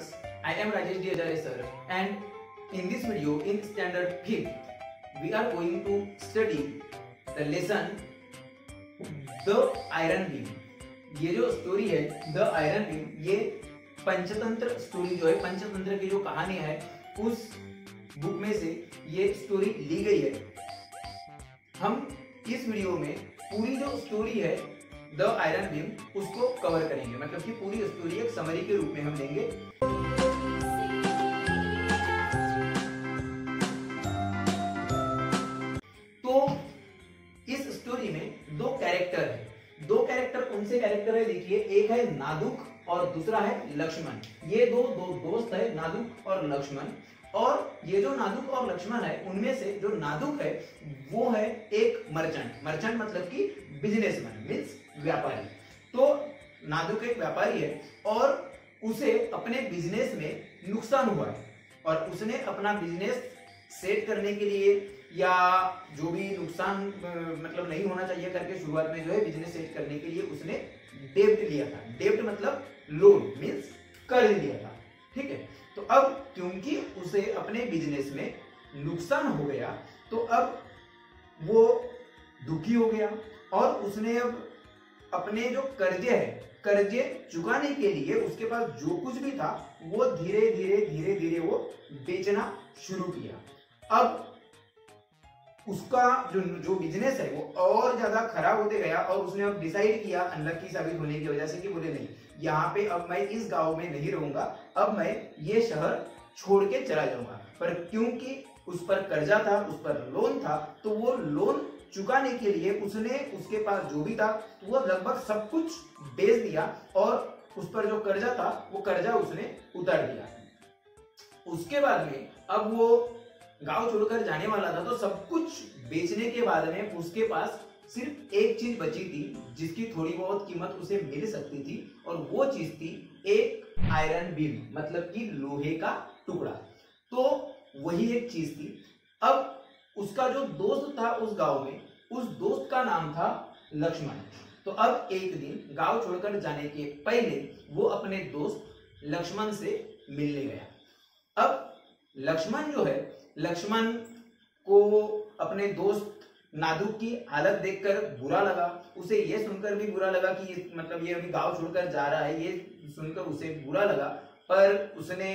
students, I am Rajesh D. Ajare sir, and in this video in standard 5th we are going to study the lesson The Iron Beam। ये जो story है the iron beam, ये Panchatantra story जो है, पंचतंत्र की जो कहानी है उस बुक में से ये स्टोरी ली गई है। हम इस वीडियो में पूरी जो स्टोरी है द आयरन बीम उसको कवर करेंगे, मतलब कि पूरी स्टोरी एक समरी के रूप में हम लेंगे। तो इस स्टोरी में दो कैरेक्टर है। दो कैरेक्टर कौन से कैरेक्टर है देखिए, एक है नादुक और दूसरा है लक्ष्मण। ये दो दोस्त है, नादुक और लक्ष्मण। और ये जो नादुक और लक्ष्मण है उनमें से जो नादुक है वो है एक मर्चेंट मतलब कि बिजनेसमैन मींस व्यापारी। तो नादुक एक व्यापारी है और उसे अपने बिजनेस में नुकसान हुआ है और उसने अपना बिजनेस सेट करने के लिए या जो भी नुकसान मतलब नहीं होना चाहिए करके शुरुआत में जो है बिजनेस सेट करने के लिए उसने डेब्ट लिया था। डेब्ट मतलब लोन मींस कर्ज लिया था, ठीक है। तो अब क्योंकि उसे अपने बिजनेस में नुकसान हो गया तो अब वो दुखी हो गया और उसने अब अपने जो कर्जे चुकाने के लिए उसके पास जो कुछ भी था वो धीरे धीरे वो बेचना शुरू किया। अब उसका जो बिजनेस है वो और ज्यादा खराब होते गया और उसने अब डिसाइड किया अनलकी साबित होने की वजह से कि बोले नहीं, यहाँ पे अब मैं इस गांव में नहीं रहूंगा, अब मैं ये शहर छोड़ के चला जाऊंगा। पर क्योंकि उस पर कर्जा था, उस पर लोन था, तो वो लोन चुकाने के लिए उसने उसके पास जो भी था वो लगभग सब कुछ बेच दिया और उस पर जो कर्जा था वो कर्जा उसने उतार दिया। उसके बाद में अब वो गांव छोड़कर जाने वाला था, तो सब कुछ बेचने के बाद में उसके पास सिर्फ एक चीज बची थी जिसकी थोड़ी बहुत कीमत उसे मिल सकती थी और वो चीज थी एक आयरन बीम मतलब कि लोहे का टुकड़ा। तो वही एक चीज थी। अब उसका जो दोस्त था उस गांव में, उस दोस्त का नाम था लक्ष्मण। तो अब एक दिन गांव छोड़कर जाने के पहले वो अपने दोस्त लक्ष्मण से मिलने गया। अब लक्ष्मण जो है, लक्ष्मण को अपने दोस्त नादुक की हालत देखकर बुरा लगा। उसे यह सुनकर भी बुरा लगा कि मतलब ये अभी गांव छोड़कर जा रहा है, ये सुनकर उसे बुरा लगा। पर उसने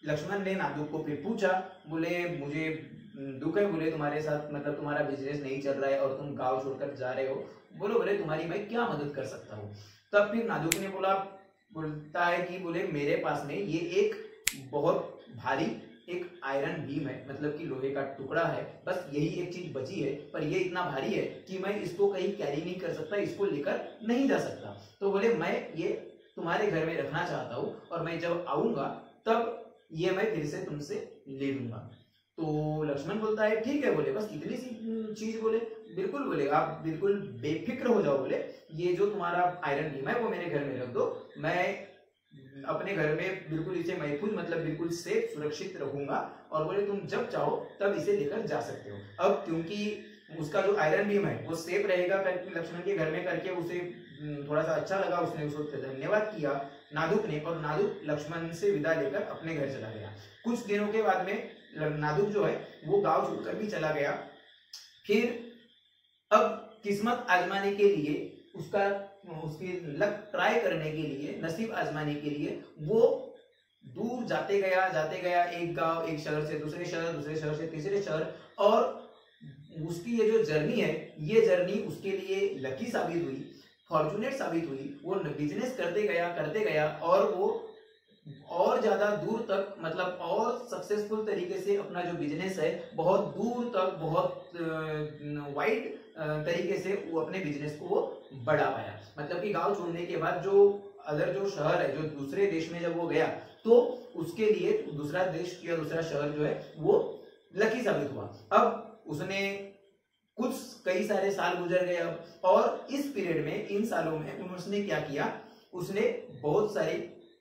लक्ष्मण ने नादुक को फिर पूछा, बोले मुझे दुख है, बोले तुम्हारे साथ मतलब तुम्हारा बिजनेस नहीं चल रहा है और तुम गांव छोड़कर जा रहे हो, बोले तुम्हारी मैं क्या मदद कर सकता हूँ। तब फिर नादुक ने बोलता है कि बोले मेरे पास में ये एक बहुत भारी एक आयरन बीम है, मतलब कि लोहे का टुकड़ा है, बस यही एक चीज बची है, पर ये इतना भारी है कि मैं इसको कहीं कैरी नहीं कर सकता, इसको लेकर नहीं जा सकता। तो बोले मैं ये तुम्हारे घर में रखना चाहता हूँ और मैं जब आऊंगा तब ये मैं फिर से तुमसे ले लूंगा। तो लक्ष्मण बोलता है ठीक है, बोले बस इतनी सी चीज, बोले बिल्कुल, बोले आप बिल्कुल बेफिक्र हो जाओ, बोले ये जो तुम्हारा आयरन बीम है वो मेरे घर में रख दो, मैं अपने घर में बिल्कुल इसे महफूज मतलब बिल्कुल सेफ सुरक्षित रखूंगा और बोले तुम जब चाहो तब इसे लेकर जा सकते हो। अब क्योंकि उसका जो आयरन बीम है वो सेफ रहेगा करके लक्ष्मण के घर में करके उसे थोड़ा सा अच्छा लगा, उसने उसको धन्यवाद किया नादुक ने, और नादुक लक्ष्मण से विदा लेकर अपने घर चला गया। कुछ दिनों के बाद में नादुक जो है वो गांव छोड़कर भी चला गया। फिर अब किस्मत आजमाने के लिए उसकी लक ट्राई करने के लिए, नसीब आजमाने के लिए वो दूर जाते गया एक गांव, एक शहर से दूसरे शहर से तीसरे शहर, और उसकी ये जो जर्नी है ये जर्नी उसके लिए लकी साबित हुई, फॉर्चुनेट साबित हुई। वो बिजनेस करते गया और वो और ज्यादा दूर तक मतलब और सक्सेसफुल तरीके से अपना जो बिजनेस है बहुत दूर तक बहुत वाइड तरीके से वो अपने बिजनेस को वो बढ़ा पाया। मतलब कि गांव छोड़ने के बाद जो अदर जो शहर है, जो दूसरे देश में जब वो गया तो उसके लिए दूसरा देश या दूसरा शहर जो है वो लकी साबित हुआ। अब उसने कई सारे साल गुजर गए और इस पीरियड में, इन सालों में उसने क्या किया, उसने बहुत सारे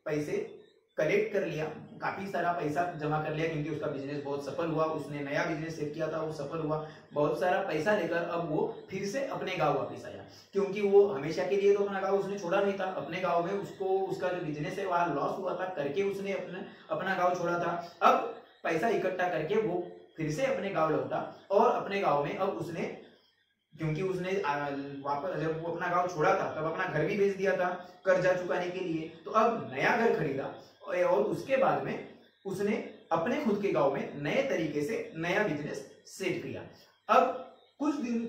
पैसे कलेक्ट काफी सारा पैसा जमा कर लिया क्योंकि उसका बिजनेस बहुत सफल हुआ, उसने नया बिजनेस सेट किया था, वो सफल हुआ। बहुत सारा पैसा लेकर अब वो फिर से अपने गांव वापस आया, क्योंकि वो हमेशा के लिए तो अपना गांव उसने छोड़ा नहीं था। अपने गांव में उसको उसका जो बिजनेस है वहां लॉस हुआ था करके उसने अपना गांव छोड़ा था। अब पैसा इकट्ठा करके वो फिर से अपने गांव लौटा और अपने गांव में अब उसने, क्योंकि उसने वापस जब वो अपना गांव छोड़ा था तब अपना घर भी बेच दिया था कर्जा चुकाने के लिए, तो अब नया घर खरीदा और उसके बाद में उसने अपने खुद के गांव में नए तरीके से नया बिजनेस सेट किया। अब कुछ दिन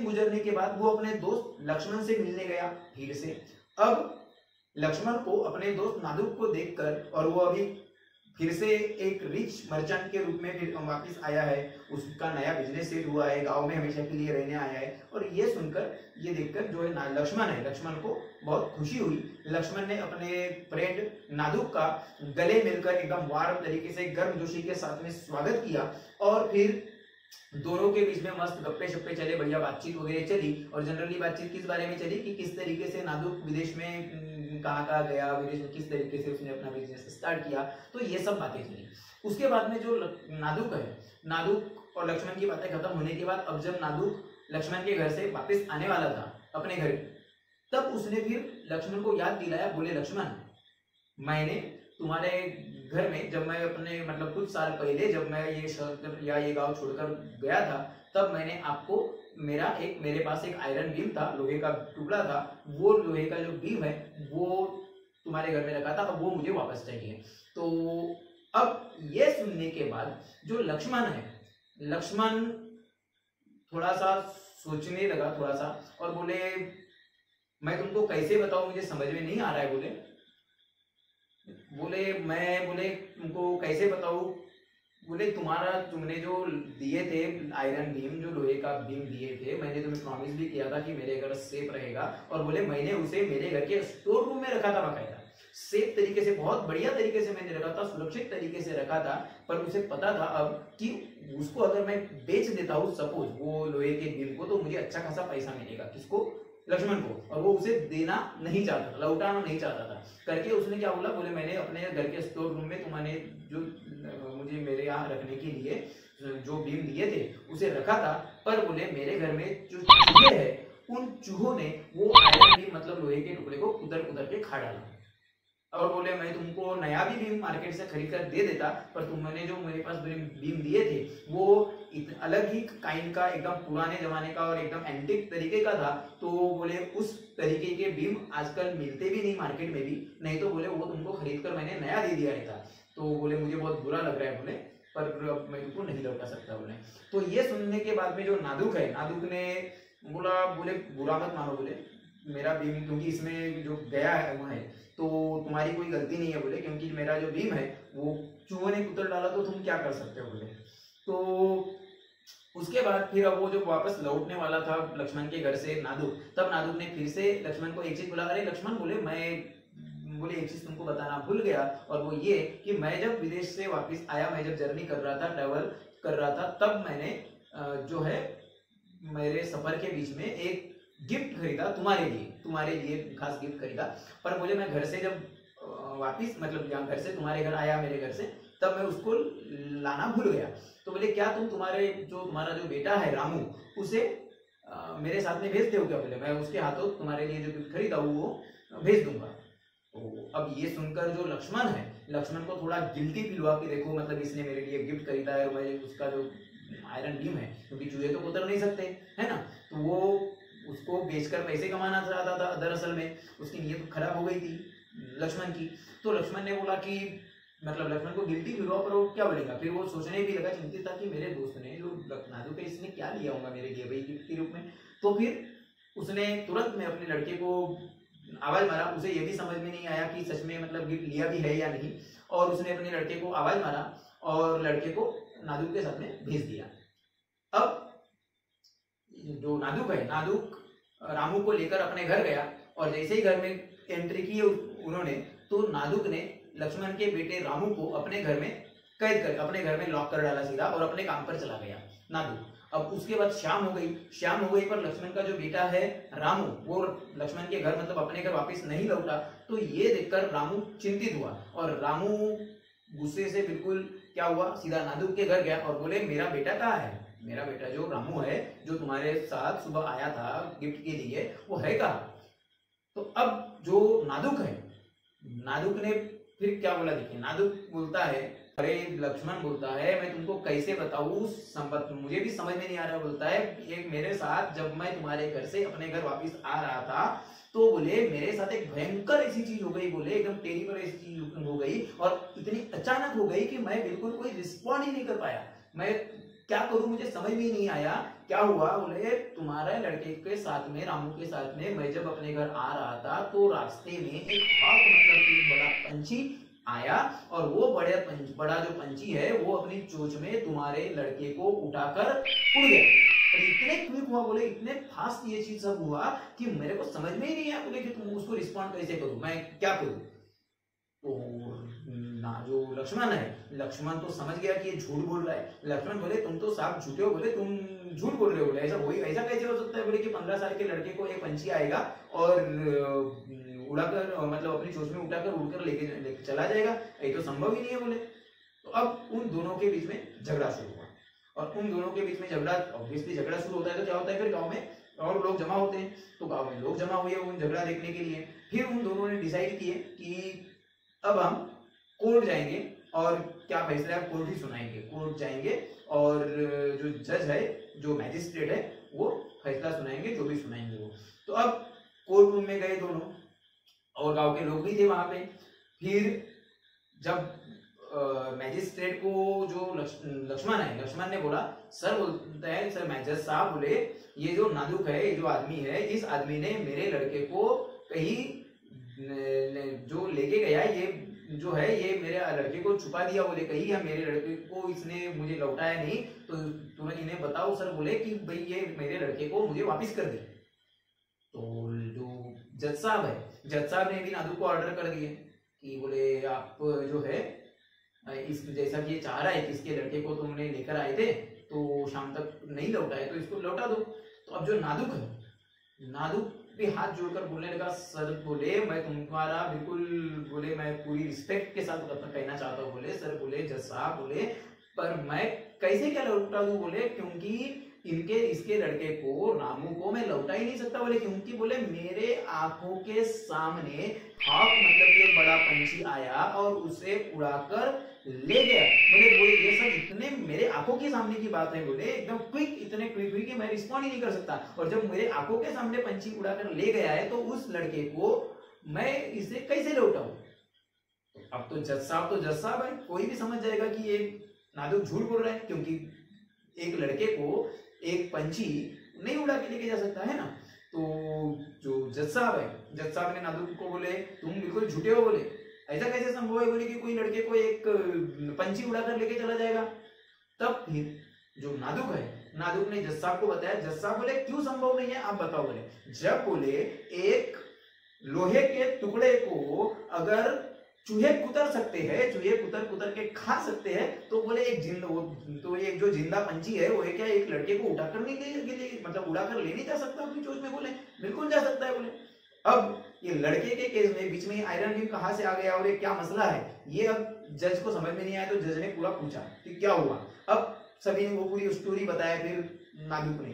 गुजरने के बाद वो अपने दोस्त लक्ष्मण से मिलने गया फिर से। अब लक्ष्मण को अपने दोस्त नादुक को देखकर, और वो अभी फिर से एक रिच मर्चेंट के रूप में फिर वापस आया है, उसका नया बिजनेस सेट हुआ है, गांव में हमेशा के लिए रहने आया है। और ये सुनकर, ये देखकर जो है लक्ष्मण को बहुत खुशी हुई। लक्ष्मण ने अपने फ्रेंड नादुक का गले मिलकर एकदम वार्म तरीके से गर्मजोशी के साथ में स्वागत किया और फिर दोनों के बीच में मस्त गप्पे शप्पे चले, बढ़िया बातचीत वगैरह चली। और जनरली बातचीत किस बारे में चली कि किस तरीके से नादुक विदेश में कहाँ गया, विदेश में किस तरीके से उसने अपना बिजनेस स्टार्ट किया, तो ये सब बातें चली। उसके बाद में जो नादुक और लक्ष्मण की बातें खत्म होने के बाद अब जब नादुक लक्ष्मण के घर से वापस आने वाला था अपने घर, तब उसने फिर लक्ष्मण को याद दिलाया, बोले लक्ष्मण, मैंने तुम्हारे घर में जब मैं अपने मतलब कुछ साल पहले जब मैं ये शहर या ये गांव छोड़कर गया था, तब मैंने आपको मेरे पास एक आयरन बीम था, लोहे का टुकड़ा था, वो लोहे का जो बीम है वो तुम्हारे घर में रखा था, अब वो मुझे वापस चाहिए। तो अब ये सुनने के बाद जो लक्ष्मण थोड़ा सा सोचने लगा थोड़ा सा और बोले, मैं तुमको कैसे बताऊं, मुझे समझ में नहीं आ रहा है। बोले तुमको कैसे बताऊं, बोले तुमने जो दिए थे आयरन बीम, जो लोहे का बीम दिए थे, मैंने तुम्हें प्रॉमिस भी किया था कि मेरे घर सेफ रहेगा। और बोले मैंने उसे मेरे घर के स्टोर रूम में रखा था, बाकायदा सेफ तरीके से, बहुत बढ़िया तरीके से मैंने रखा था, सुरक्षित तरीके से रखा था। पर उसे पता था अब कि उसको अगर मैं बेच देता हूँ सपोज वो लोहे के बीम को, तो मुझे अच्छा खासा पैसा मिलेगा। किसको? लक्ष्मण को। और वो उसे देना नहीं चाहता था, लौटाना नहीं चाहता था करके उसने क्या बोला, बोले मैंने अपने घर के स्टोर रूम में तुम्हारे जो मुझे मेरे यहाँ रखने के लिए जो बीम दिए थे उसे रखा था, पर बोले मेरे घर में जो चूहे हैं उन चूहों ने वो आयरन बीम मतलब लोहे के टुकड़े को उधर के खा डाला। और बोले मैं तुमको नया भी बीम मार्केट से खरीद कर दे देता, पर तुमने जो मेरे पास बीम दिए थे वो अलग ही काइंड का, एकदम पुराने जमाने का और एकदम एंटिक तरीके का था। तो बोले उस तरीके के बीम आजकल मिलते भी नहीं मार्केट में भी, नहीं तो बोले वो तुमको खरीद कर मैंने नया दे दिया रहता। तो बोले मुझे बहुत बुरा लग रहा है, बोले पर मैं तुमको नहीं लौटा सकता। बोले तो ये सुनने के बाद में जो नादुक ने बोला, बोले बुरा मत मानो, बोले मेरा बीम क्योंकि इसमें जो गया है वो है तो तुम्हारी कोई गलती नहीं है, बोले क्योंकि मेरा जो बीम है वो चूहों ने कुतर डाला, तो तुम क्या कर सकते हो। बोले तो उसके बाद फिर अब वो जो वापस लौटने वाला था लक्ष्मण के घर से नादुक, तब नादुक ने फिर से लक्ष्मण को एक चीज बोला, अरे लक्ष्मण, बोले एक चीज तुमको बताना भूल गया, और वो ये कि मैं जब विदेश से वापस आया, मैं जब जर्नी कर रहा था, ट्रेवल कर रहा था, तब मैंने जो है मेरे सफर के बीच में एक गिफ्ट खरीदा तुम्हारे लिए खास गिफ्ट खरीदा। पर बोले मैं घर से जब वापिस मतलब यहाँ घर से तुम्हारे घर आया, मेरे घर से, तब मैं उसको लाना भूल गया। तो बोले क्या तुम तुम्हारा जो बेटा है रामू, उसे मेरे साथ में भेज दो क्या। बोले मैं उसके हाथों तुम्हारे लिए जो गिफ्ट खरीदा वो भेज दूंगा। तो अब ये सुनकर जो लक्ष्मण को थोड़ा गिल्टी फील हुआ कि देखो मतलब इसने मेरे लिए गिफ्ट खरीदा है और मैं उसका जो आयरन बीम है, क्योंकि चूहे तो कुतर नहीं सकते है ना, तो वो उसको बेचकर पैसे कमाना चाहता था। दरअसल में उसकी नीयत खराब हो गई थी लक्ष्मण की। तो लक्ष्मण ने बोला कि मतलब लक्ष्मण को गिल्टी फील हुआ, पर वो क्या बोलेगा। फिर वो सोचने भी लगा, चिंतित था कि मेरे दोस्त ने जो नादुक है इसने क्या लिया होगा मेरे लिए भाई गिफ्ट के रूप में। तो फिर उसने तुरंत में अपने लड़के को आवाज मारा, उसे ये भी समझ में नहीं आया कि सच में मतलब गिफ्ट लिया भी है या नहीं, और उसने अपने लड़के को आवाज मारा और लड़के को नादुक के साथ में भेज दिया। अब जो नादुक रामू को लेकर अपने घर गया, और जैसे ही घर में एंट्री की उन्होंने, तो नादुक ने लक्ष्मण के बेटे रामू को अपने घर में कैद कर, अपने घर में लॉक कर डाला सीधा, और अपने काम पर चला गया नादुक। अब उसके बाद शाम हो गई पर लक्ष्मण का जो बेटा है रामू, वो लक्ष्मण के घर मतलब अपने घर वापस नहीं लौटा। तो ये देखकर रामू चिंतित हुआ और रामू गुस्से से बिल्कुल क्या हुआ, सीधा नादुक के घर गया और बोले मेरा बेटा कहाँ है, मेरा बेटा जो रामू है जो तुम्हारे साथ सुबह आया था गिफ्ट के लिए, वो है कहाँ। तो अब जो नादुक है, नादुक ने फिर क्या बोला देखिए, नादुक बोलता है अरे लक्ष्मण बोलता है मैं तुमको कैसे बताऊं, मुझे भी समझ में नहीं आ रहा। बोलता है एक मेरे साथ जब मैं तुम्हारे घर से अपने घर वापस आ रहा था तो बोले मेरे साथ एक भयंकर ऐसी चीज हो गई, बोले एकदम टेरिबल ऐसी चीज हो गई और इतनी अचानक हो गई कि मैं बिल्कुल कोई रिस्पॉन्ड ही नहीं कर पाया, मैं क्या करूं मुझे समझ में नहीं आया क्या हुआ। बोले तुम्हारे लड़के के साथ में, रामू के साथ में मैं जब अपने घर आ रहा था तो रास्ते में एक हॉक मतलब एक बड़ा पंछी आया और वो बड़ा जो पंछी है वो अपनी चोंच में तुम्हारे लड़के को उठाकर उड़ गया। इतने क्विक हुआ, बोले इतने फास्ट ये चीज सब हुआ कि मेरे को समझ में ही नहीं आया बोले कि तुम उसको रिस्पॉन्ड कैसे करूं, मैं क्या करूं। तो ना जो लक्ष्मण है, लक्ष्मण तो समझ गया कि ये झूठ बोल रहा है। लक्ष्मण बोले तुम तो साफ झूठे हो, बोले तुम झूठ बोल रहे हो, बोले ऐसा कैसे हो सकता है, बोले कि 15 साल के लड़के को एक पंछी आएगा और उड़ाकर मतलब अपनी चोंच में उठाकर उड़कर लेके चला जाएगा, ये तो संभव ही नहीं है बोले। तो अब उन दोनों के बीच में झगड़ा शुरू हुआ और उन दोनों के बीच में झगड़ा, ऑब्वियसली झगड़ा शुरू होता है तो क्या होता है फिर गांव में और लोग जमा होते हैं। तो गांव में लोग जमा हुए उन झगड़ा देखने के लिए। फिर उन दोनों ने डिसाइड किए कि अब हम कोर्ट जाएंगे और क्या फैसला है कोर्ट ही सुनाएंगे। कोर्ट जाएंगे और जो जज है, जो मैजिस्ट्रेट है, वो फैसला सुनाएंगे, जो भी सुनाएंगे वो। तो अब कोर्ट रूम में गए दोनों और गांव के लोग भी थे वहां पे। फिर जब मैजिस्ट्रेट को जो लक्ष्मण है, लक्ष्मण ने बोला सर, बोलते हैं सर जज साहब बोले ये जो नादुक है, ये जो आदमी है, इस आदमी ने मेरे लड़के को कहीं जो लेके गया, ये जो है ये मेरे लड़के को छुपा दिया, बोले कहीं है मेरे लड़के को इसने मुझे लौटाया नहीं, तो तुरंत इन्हें बताओ सर, बोले कि भाई ये मेरे लड़के को मुझे वापस कर दे। तो जो जज साहब है, जज साहब ने भी नादुक को ऑर्डर कर दिए कि बोले आप जो है इस जैसा कि ये चाह रहा है कि इसके लड़के को तुमने लेकर आए थे तो शाम तक नहीं लौटाए तो इसको लौटा दो। तो अब जो नादुक है, नादुक भी हाथ जोड़कर बोलने लगा सर, बोले मैं तुम्हारा बिल्कुल, बोले मैं पूरी रिस्पेक्ट के साथ कहना चाहता हूँ, बोले सर, बोले जज साहब, बोले पर मैं कैसे क्या लौटा दूं, बोले क्योंकि इसके लड़के को, रामू को मैं लौटा ही नहीं सकता, बोले क्योंकि बोले मेरे आंखों के सामने हॉक मतलब कि एक बड़ा पंछी आया और उसे उड़ाकर ले गया। बोले ये सब इतने मेरे आंखों के सामने की बात है, बोले एकदम क्विक, इतने क्विक हुई कि मैं रिस्पॉन्ड ही नहीं कर सकता, और जब मेरे आंखों के सामने पंछी उड़ाकर ले गया है तो उस लड़के को मैं इसे कैसे लौटाऊं। अब तो जज साहब है, कोई भी समझ जाएगा कि ये नादुक झूठ बोल रहा है, क्योंकि एक लड़के को एक पंछी नहीं उड़ा के लेके जा सकता है ना। तो जो जज साहब है, जज साहब ने नादुक को बोले तुम बिल्कुल झूठे हो, बोले ऐसा कैसे संभव है, बोले कि कोई लड़के को एक पंछी उड़ाकर लेके चला जाएगा। तब फिर जो नादुक है, नादुक ने जज साहब को बताया। जज साहब बोले क्यों संभव नहीं है आप बताओ। बोले जब बोले एक लोहे के टुकड़े को अगर चूहे कुतर सकते हैं, चूहे कुतर के खा सकते हैं, तो बोले एक जो जिंदा पंछी है वो क्या एक लड़के को उठाकर नहीं मतलब उड़ाकर ले नहीं जा सकता अपनी चोंच में। बोले बिल्कुल जा सकता है। बोले अब ये लड़के के केस में बीच में आयरन बीम कहां से आ गया और ये क्या मसला है, ये अब जज को समझ में नहीं आया। तो जज ने पूरा पूछा कि क्या हुआ। अब सभी ने वो पूरी स्टोरी बताया फिर नादुक ने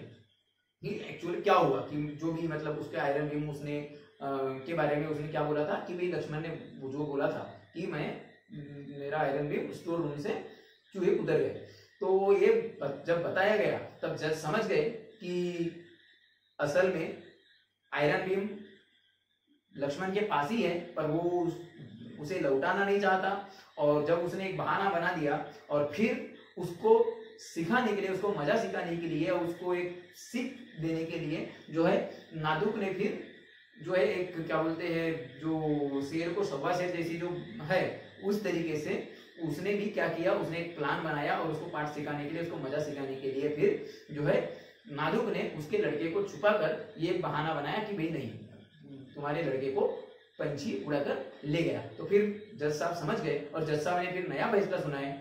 कि एक्चुअली क्या हुआ, कि जो भी मतलब उसके आयरन बीम उसने के बारे में उसने क्या बोला था कि भाई लक्ष्मण ने जो बोला था कि मेरा आयरन बीम स्टोर रूम से चूहे उतर गए। तो ये जब बताया गया तब जज समझ गए कि असल में आयरन बीम लक्ष्मण के पास ही है, पर वो उसे लौटाना नहीं चाहता। और जब उसने एक बहाना बना दिया और फिर उसको सिखाने के लिए, उसको मजा सिखाने के लिए, उसको एक सीख देने के लिए जो है नादुक ने फिर जो है एक क्या बोलते हैं, जो शेर को सवा शेर जैसी जो है उस तरीके से उसने भी क्या किया, उसने एक प्लान बनाया और उसको पाठ सिखाने के लिए, उसको मजा सिखाने के लिए फिर जो है नादुक ने उसके लड़के को छुपाकर ये बहाना बनाया कि भाई नहीं, तुम्हारे लड़के को पंछी उड़ाकर ले गया। तो फिर जज साहब समझ गए और जज साहब ने फिर नया फैसला सुनाया।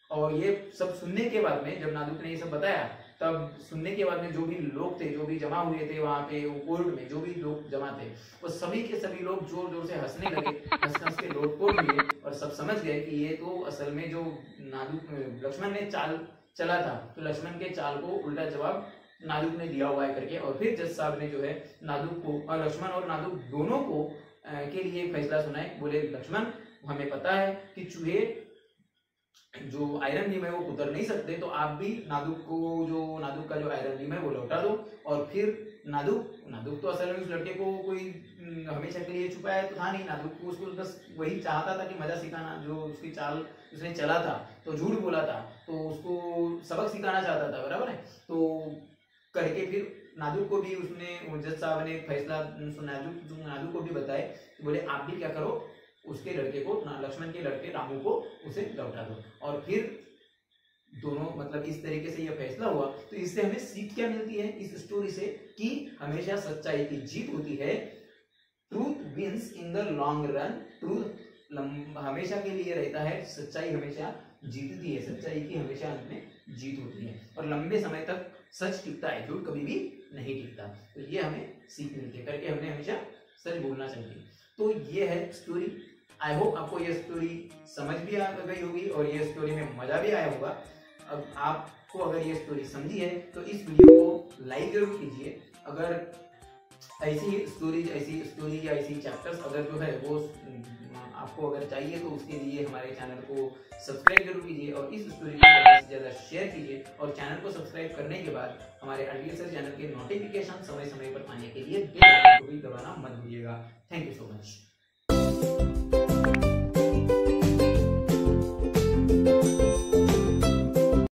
और ये सब सुनने के बाद में जब नादुक ने ये सब बताया तब सुनने के बाद में जो भी लोग थे, जो भी जमा हुए थे वहां पे वो कोर्ट में, जो भी लोग जमा थे वो सभी के सभी लोग जोर जोर से हंसने लगे, हंस के लोटपोट हुए और सब समझ गए कि ये तो असल में जो लक्ष्मण ने चाल चला था, तो लक्ष्मण के चाल को उल्टा जवाब नादुक ने दिया हुआ है करके। और फिर जज साहब ने जो है नादुक को और लक्ष्मण और नादुक दोनों को के लिए फैसला सुनाए। बोले लक्ष्मण, हमें पता है कि चूहे जो आयरन बीम है वो उतर नहीं सकते, तो आप भी नादुक का जो आयरन बीम है वो लौटा दो। और फिर नादुक तो असल में उस लड़के को कोई हमेशा के लिए छुपाया तो था नहीं, नादुक को उसको बस वही चाहता था कि मजा सिखाना, जो उसकी चाल उसने चला था तो झूठ बोला था तो उसको सबक सिखाना चाहता था, बराबर है। तो करके फिर नादुक को भी उसने, जज साहब ने फैसला नादुक को भी बताए, बोले आप भी क्या करो, उसके लड़के को, लक्ष्मण के लड़के रामू को उसे लौटा दो। और फिर दोनों मतलब इस तरीके से यह फैसला हुआ। तो इससे हमें सीख क्या मिलती है इस स्टोरी से, कि हमेशा सच्चाई की जीत होती है, truth wins in the long run, truth हमेशा के लिए रहता है, सच्चाई हमेशा जीतती है, सच्चाई की हमेशा अंत में जीत होती है और लंबे समय तक सच टिकता है, झूठ कभी भी नहीं टिकता। तो ये हमें सीख मिलती है, करके हमें हमेशा सच बोलना चाहिए। तो ये है स्टोरी। आई होप आपको ये स्टोरी समझ भी आ गई होगी और ये स्टोरी में मजा भी आया होगा। अब आपको अगर ये स्टोरी समझी है तो इस वीडियो को लाइक जरूर कीजिए। अगर ऐसी स्टोरी या ऐसी चैप्टर्स अगर जो है वो आपको अगर चाहिए तो उसके लिए हमारे चैनल को सब्सक्राइब जरूर कीजिए और इस स्टोरी को ज़्यादा से ज़्यादा शेयर कीजिए। और चैनल को सब्सक्राइब करने के बाद हमारे RDSR चैनल के नोटिफिकेशन समय समय पर पाने के लिए बेल आइकन को भी दबाना मत भूलिएगा। Thank you so much.